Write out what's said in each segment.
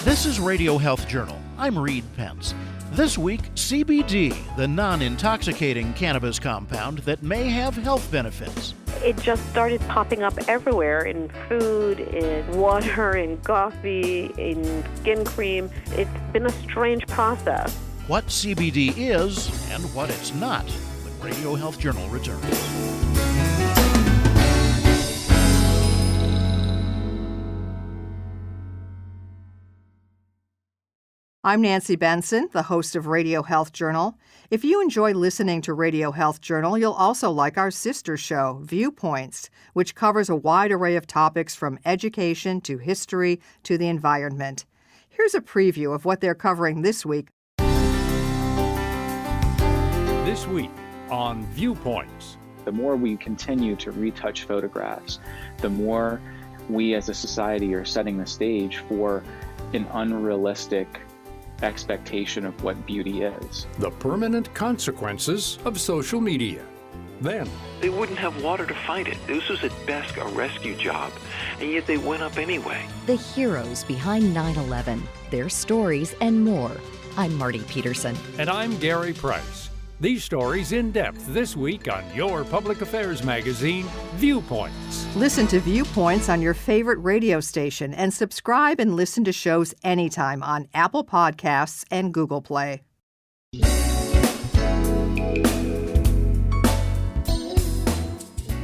This is Radio Health Journal. I'm Reed Pence. This week, CBD, the non-intoxicating cannabis compound that may have health benefits. It just started popping up everywhere, in food, in water, in coffee, in skin cream. It's been a strange process. What CBD is and what it's not when Radio Health Journal returns. I'm Nancy Benson, the host of Radio Health Journal. If you enjoy listening to Radio Health Journal, you'll also like our sister show, Viewpoints, which covers a wide array of topics from education to history to the environment. Here's a preview of what they're covering this week. This week on Viewpoints. The more we continue to retouch photographs, the more we as a society are setting the stage for an unrealistic expectation of what beauty is. The permanent consequences of social media. Then, they wouldn't have water to fight it. This was at best a rescue job, and yet they went up anyway. The heroes behind 9/11, their stories and more. I'm Marty Peterson. And I'm Gary Price. These stories in depth this week on your public affairs magazine, Viewpoints. Listen to Viewpoints on your favorite radio station and subscribe and listen to shows anytime on Apple Podcasts and Google Play.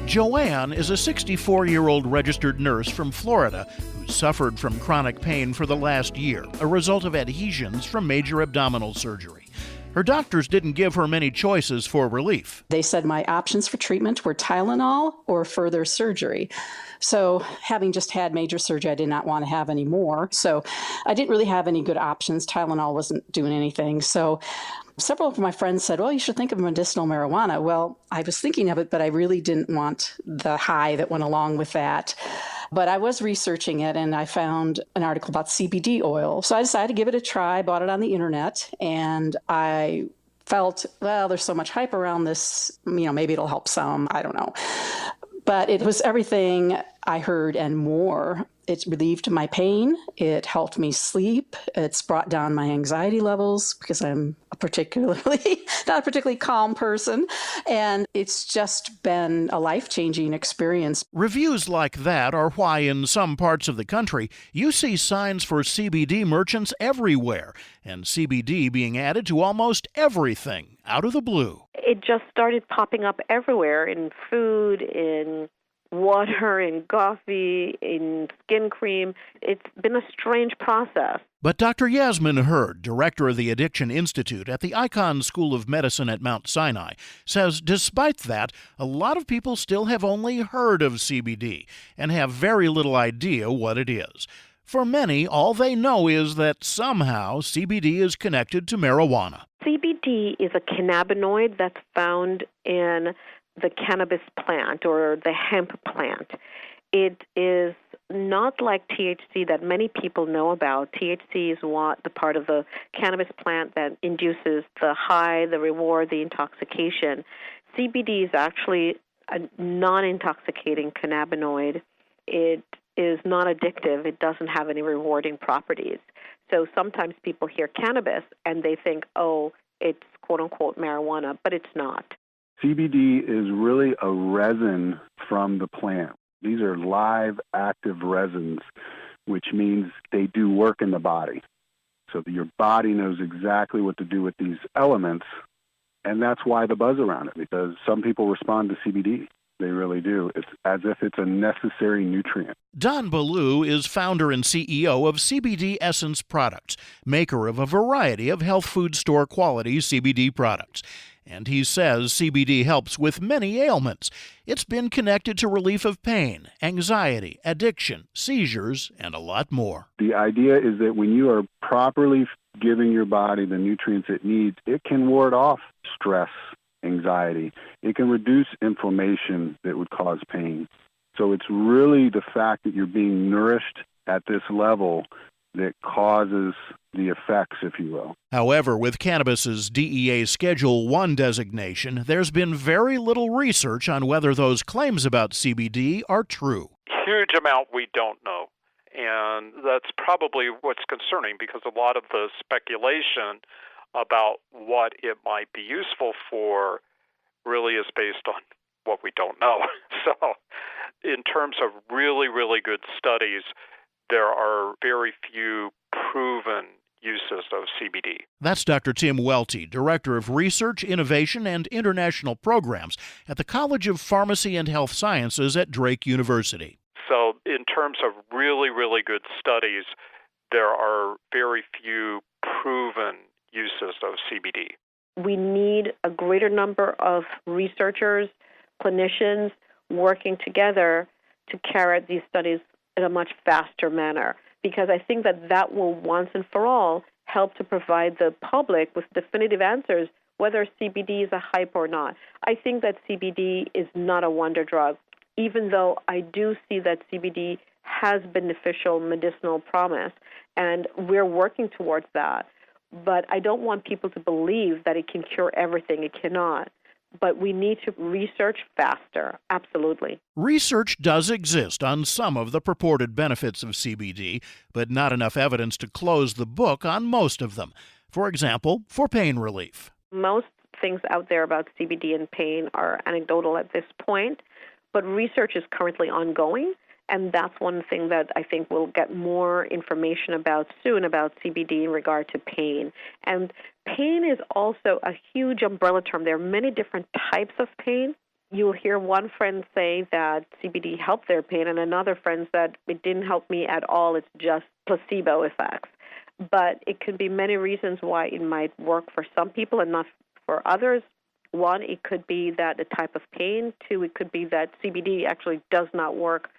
Joanne is a 64-year-old registered nurse from Florida who suffered from chronic pain for the last year, a result of adhesions from major abdominal surgery. Her doctors didn't give her many choices for relief. They said my options for treatment were Tylenol or further surgery. So having just had major surgery, I did not want to have any more. So I didn't really have any good options. Tylenol wasn't doing anything. So several of my friends said, well, you should think of medicinal marijuana. Well, I was thinking of it, but I really didn't want the high that went along with that. But I was researching it, and I found an article about CBD oil. So I decided to give it a try, bought it on the internet, and I felt, well, there's so much hype around this, maybe it'll help some, I don't know. But it was everything I heard and more. It relieved my pain. It helped me sleep. It's brought down my anxiety levels because I'm not a particularly calm person. And it's just been a life-changing experience. Reviews like that are why in some parts of the country you see signs for CBD merchants everywhere and CBD being added to almost everything out of the blue. It just started popping up everywhere, in food, in water, in coffee, in skin cream. It's been a strange process. But Dr. Yasmin Hurd, director of the Addiction Institute at the Icahn School of Medicine at Mount Sinai, says despite that, a lot of people still have only heard of CBD and have very little idea what it is. For many, all they know is that somehow CBD is connected to marijuana. CBD is a cannabinoid that's found in the cannabis plant or the hemp plant. It is not like THC that many people know about. THC is the part of the cannabis plant that induces the high, the reward, the intoxication. CBD is actually a non-intoxicating cannabinoid. It is not addictive. It doesn't have any rewarding properties. So sometimes people hear cannabis and they think, oh, it's quote-unquote marijuana, but it's not. CBD is really a resin from the plant. These are live, active resins, which means they do work in the body. So that your body knows exactly what to do with these elements, and that's why the buzz around it, because some people respond to CBD. They really do. It's as if it's a necessary nutrient. Don Ballou is founder and CEO of CBD Essence Products, maker of a variety of health food store quality CBD products. And he says CBD helps with many ailments. It's been connected to relief of pain, anxiety, addiction, seizures, and a lot more. The idea is that when you are properly giving your body the nutrients it needs, it can ward off stress, anxiety. It can reduce inflammation that would cause pain. So it's really the fact that you're being nourished at this level that causes the effects, if you will. However, with cannabis's DEA Schedule 1 designation, there's been very little research on whether those claims about CBD are true. Huge amount we don't know. And that's probably what's concerning, because a lot of the speculation about what it might be useful for really is based on what we don't know. So in terms of really, really good studies, there are very few proven uses of CBD. That's Dr. Tim Welty, Director of Research, Innovation, and International Programs at the College of Pharmacy and Health Sciences at Drake University. So in terms of really, really good studies, there are very few proven uses of CBD. We need a greater number of researchers, clinicians working together to carry out these studies in a much faster manner, because I think that will once and for all help to provide the public with definitive answers whether CBD is a hype or not. I think that CBD is not a wonder drug, even though I do see that CBD has beneficial medicinal promise, and we're working towards that. But I don't want people to believe that it can cure everything. It cannot. But we need to research faster, absolutely. Research does exist on some of the purported benefits of CBD, but not enough evidence to close the book on most of them. For example, for pain relief. Most things out there about CBD and pain are anecdotal at this point, but research is currently ongoing, and that's one thing that I think we'll get more information about soon about CBD in regard to pain. And pain is also a huge umbrella term. There are many different types of pain. You'll hear one friend say that CBD helped their pain, and another friend said, it didn't help me at all, it's just placebo effects. But it could be many reasons why it might work for some people and not for others. One, it could be that a type of pain. Two, it could be that CBD actually does not work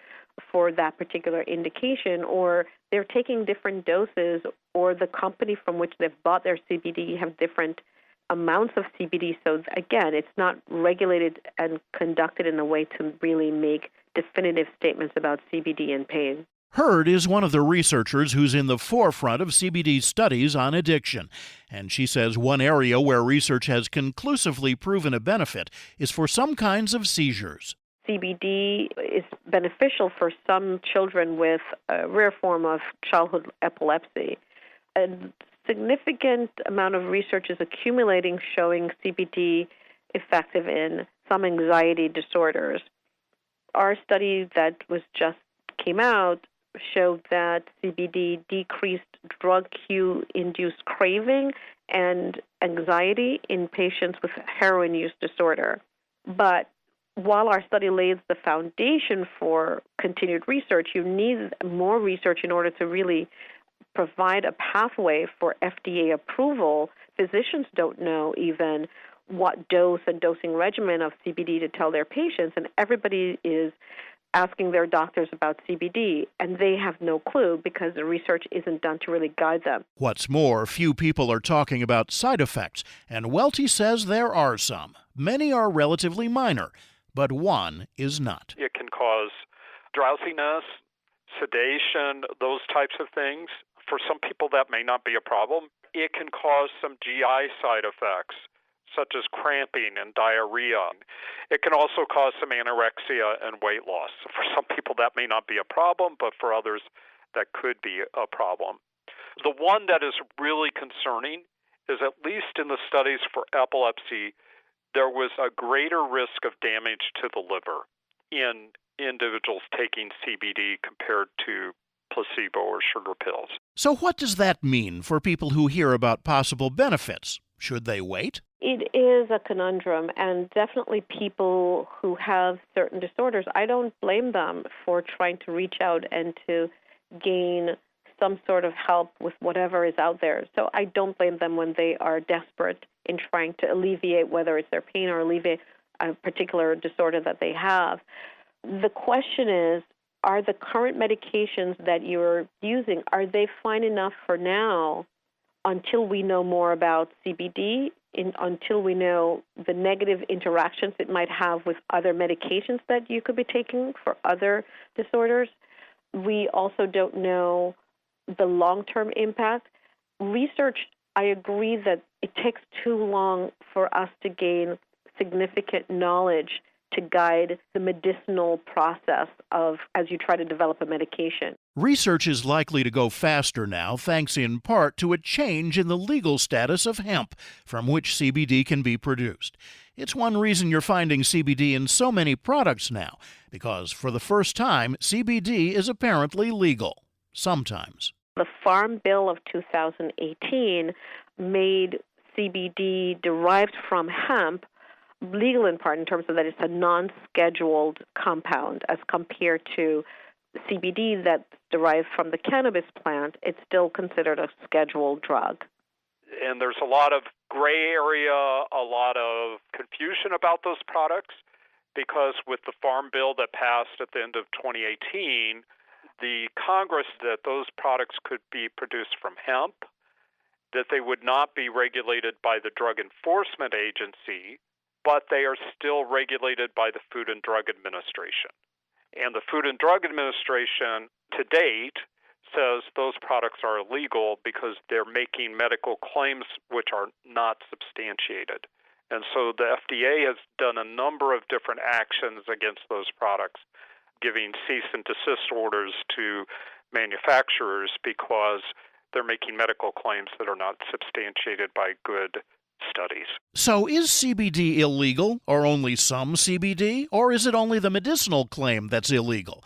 for that particular indication, or they're taking different doses, or the company from which they've bought their CBD have different amounts of CBD. So again, it's not regulated and conducted in a way to really make definitive statements about CBD and pain. Hurd is one of the researchers who's in the forefront of CBD studies on addiction, and she says one area where research has conclusively proven a benefit is for some kinds of seizures. CBD is beneficial for some children with a rare form of childhood epilepsy. A significant amount of research is accumulating showing CBD effective in some anxiety disorders. Our study that was just came out showed that CBD decreased drug cue-induced craving and anxiety in patients with heroin use disorder. But while our study lays the foundation for continued research, you need more research in order to really provide a pathway for FDA approval. Physicians don't know even what dose and dosing regimen of CBD to tell their patients, and everybody is asking their doctors about CBD, and they have no clue because the research isn't done to really guide them. What's more, few people are talking about side effects, and Welty says there are some. Many are relatively minor, but one is not. It can cause drowsiness, sedation, those types of things. For some people, that may not be a problem. It can cause some GI side effects, such as cramping and diarrhea. It can also cause some anorexia and weight loss. For some people, that may not be a problem, but for others, that could be a problem. The one that is really concerning is, at least in the studies for epilepsy, there was a greater risk of damage to the liver in individuals taking CBD compared to placebo or sugar pills. So what does that mean for people who hear about possible benefits? Should they wait? It is a conundrum, and definitely people who have certain disorders, I don't blame them for trying to reach out and to gain some sort of help with whatever is out there. So I don't blame them when they are desperate in trying to alleviate, whether it's their pain or alleviate a particular disorder that they have. The question is, are the current medications that you're using, are they fine enough for now until we know more about CBD, until we know the negative interactions it might have with other medications that you could be taking for other disorders? We also don't know the long-term impact. Research, I agree that it takes too long for us to gain significant knowledge to guide the medicinal process of as you try to develop a medication. Research is likely to go faster now, thanks in part to a change in the legal status of hemp, from which CBD can be produced. It's one reason you're finding CBD in so many products now, because for the first time, CBD is apparently legal. Sometimes. The Farm Bill of 2018 made CBD derived from hemp legal in part in terms of that it's a non-scheduled compound as compared to CBD that's derived from the cannabis plant. It's still considered a scheduled drug. And there's a lot of gray area, a lot of confusion about those products, because with the Farm Bill that passed at the end of 2018, the Congress that those products could be produced from hemp, that they would not be regulated by the Drug Enforcement Agency, but they are still regulated by the Food and Drug Administration. And the Food and Drug Administration, to date, says those products are illegal because they're making medical claims which are not substantiated. And so the FDA has done a number of different actions against those products, giving cease and desist orders to manufacturers because they're making medical claims that are not substantiated by good studies. So is CBD illegal, or only some CBD, or is it only the medicinal claim that's illegal?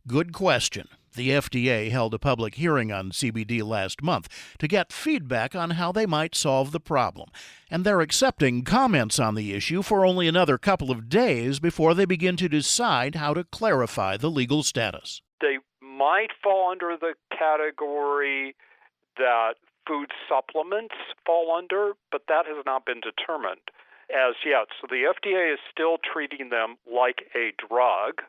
Good question. The FDA held a public hearing on CBD last month to get feedback on how they might solve the problem, and they're accepting comments on the issue for only another couple of days before they begin to decide how to clarify the legal status. They might fall under the category that food supplements fall under, but that has not been determined as yet. So the FDA is still treating them like a drug,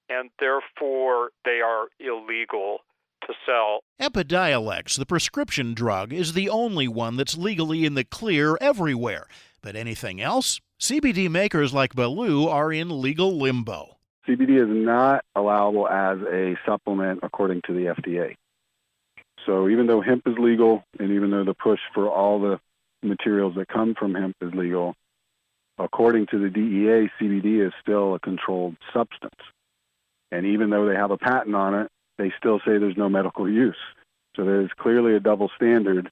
and therefore they are illegal to sell. Epidiolex, the prescription drug, is the only one that's legally in the clear everywhere. But anything else? CBD makers like Baloo are in legal limbo. CBD is not allowable as a supplement according to the FDA. So even though hemp is legal, and even though the push for all the materials that come from hemp is legal, according to the DEA, CBD is still a controlled substance. And even though they have a patent on it, they still say there's no medical use. So there's clearly a double standard,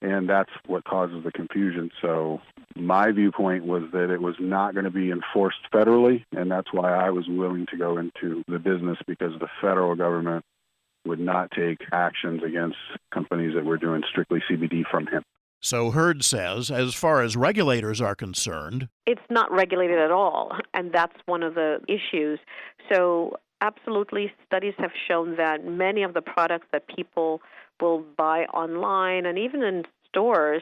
and that's what causes the confusion. So my viewpoint was that it was not going to be enforced federally, and that's why I was willing to go into the business, because the federal government would not take actions against companies that were doing strictly CBD from hemp. So Hurd says, as far as regulators are concerned, it's not regulated at all, and that's one of the issues. So absolutely, studies have shown that many of the products that people will buy online and even in stores,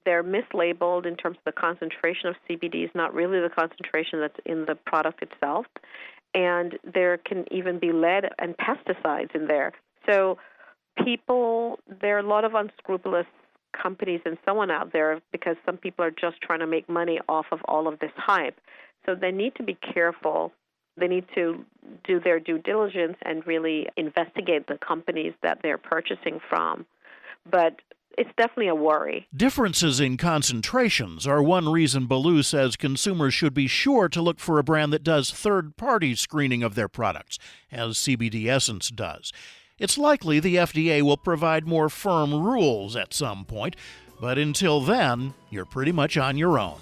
they're mislabeled in terms of the concentration of CBD is not really the concentration that's in the product itself. And there can even be lead and pesticides in there. So there are a lot of unscrupulous companies and so on out there, because some people are just trying to make money off of all of this hype. So they need to be careful. They need to do their due diligence and really investigate the companies that they're purchasing from. But it's definitely a worry. Differences in concentrations are one reason Baloo says consumers should be sure to look for a brand that does third-party screening of their products, as CBD Essence does. It's likely the FDA will provide more firm rules at some point, but until then, you're pretty much on your own.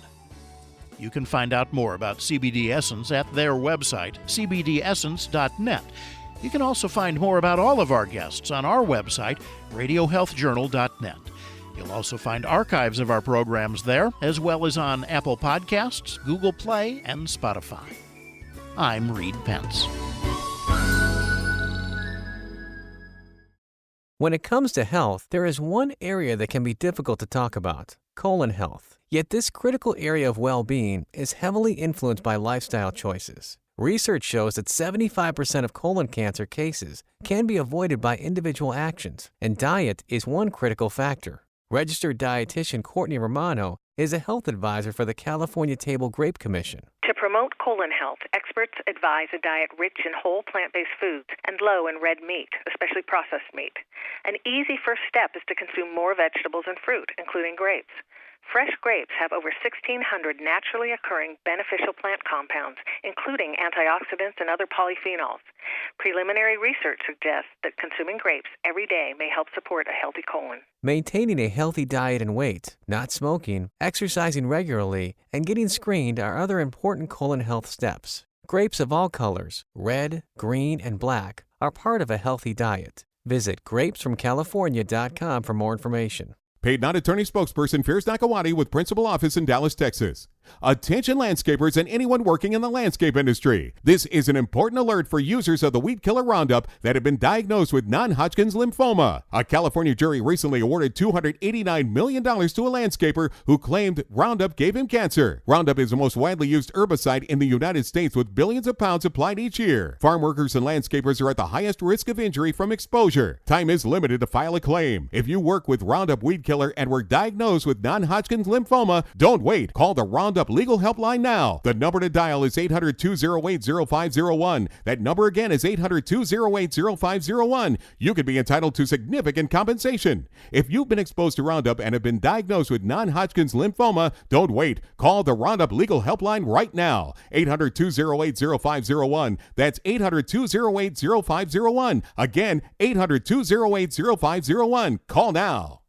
You can find out more about CBD Essence at their website, cbdessence.net. You can also find more about all of our guests on our website, radiohealthjournal.net. You'll also find archives of our programs there, as well as on Apple Podcasts, Google Play, and Spotify. I'm Reed Pence. When it comes to health, there is one area that can be difficult to talk about: colon health. Yet this critical area of well-being is heavily influenced by lifestyle choices. Research shows that 75% of colon cancer cases can be avoided by individual actions, and diet is one critical factor. Registered dietitian Courtney Romano is a health advisor for the California Table Grape Commission. To promote colon health, experts advise a diet rich in whole plant-based foods and low in red meat, especially processed meat. An easy first step is to consume more vegetables and fruit, including grapes. Fresh grapes have over 1,600 naturally occurring beneficial plant compounds, including antioxidants and other polyphenols. Preliminary research suggests that consuming grapes every day may help support a healthy colon. Maintaining a healthy diet and weight, not smoking, exercising regularly, and getting screened are other important colon health steps. Grapes of all colors, red, green, and black, are part of a healthy diet. Visit grapesfromcalifornia.com for more information. Paid non-attorney spokesperson Fierce Nakawati with principal office in Dallas, Texas. Attention landscapers and anyone working in the landscape industry. This is an important alert for users of the weed killer Roundup that have been diagnosed with non-Hodgkin's lymphoma. A California jury recently awarded $289 million to a landscaper who claimed Roundup gave him cancer. Roundup is the most widely used herbicide in the United States with billions of pounds applied each year. Farm workers and landscapers are at the highest risk of injury from exposure. Time is limited to file a claim. If you work with Roundup weed killer and were diagnosed with non-Hodgkin's lymphoma, don't wait. Call the Roundup Legal Helpline now. The number to dial is 800-208-0501. That number again is 800-208-0501. You could be entitled to significant compensation. If you've been exposed to Roundup and have been diagnosed with non-Hodgkin's lymphoma, don't wait. Call the Roundup Legal Helpline right now. 800-208-0501. That's 800-208-0501. Again, 800-208-0501. Call now.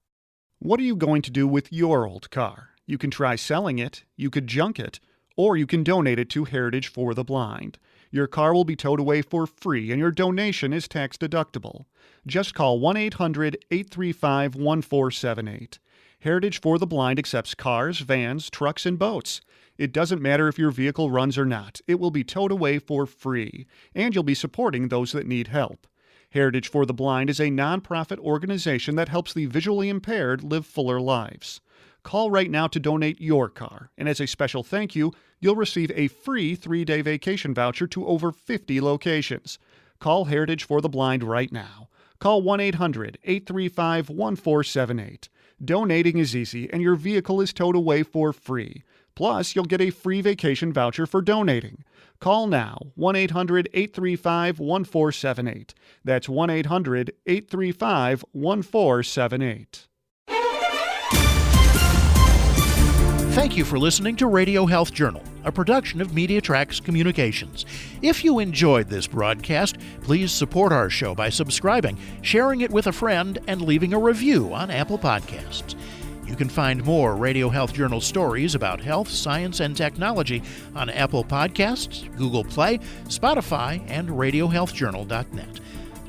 What are you going to do with your old car? You can try selling it, you could junk it, or you can donate it to Heritage for the Blind. Your car will be towed away for free and your donation is tax deductible. Just call 1-800-835-1478. Heritage for the Blind accepts cars, vans, trucks, and boats. It doesn't matter if your vehicle runs or not. It will be towed away for free, and you'll be supporting those that need help. Heritage for the Blind is a nonprofit organization that helps the visually impaired live fuller lives. Call right now to donate your car, and as a special thank you, you'll receive a free 3-day vacation voucher to over 50 locations. Call Heritage for the Blind right now. Call 1-800-835-1478. Donating is easy, and your vehicle is towed away for free. Plus, you'll get a free vacation voucher for donating. Call now, 1-800-835-1478. That's 1-800-835-1478. Thank you for listening to Radio Health Journal, a production of MediaTrax Communications. If you enjoyed this broadcast, please support our show by subscribing, sharing it with a friend, and leaving a review on Apple Podcasts. You can find more Radio Health Journal stories about health, science, and technology on Apple Podcasts, Google Play, Spotify, and RadioHealthJournal.net.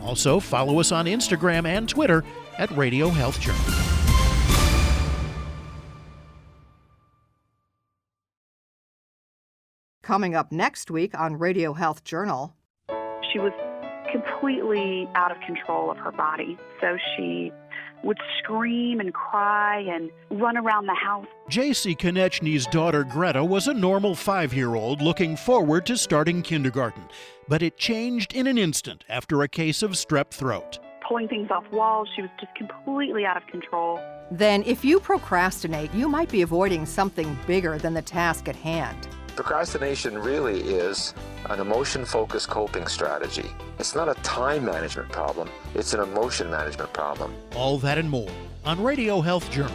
Also, follow us on Instagram and Twitter at Radio Health Journal. Coming up next week on Radio Health Journal. She was completely out of control of her body, so she would scream and cry and run around the house. J.C. Konechny's daughter Greta was a normal 5-year-old looking forward to starting kindergarten, but it changed in an instant after a case of strep throat. Pulling things off walls, she was just completely out of control. Then if you procrastinate, you might be avoiding something bigger than the task at hand. Procrastination really is an emotion-focused coping strategy. It's not a time management problem, it's an emotion management problem. All that and more on Radio Health Journal.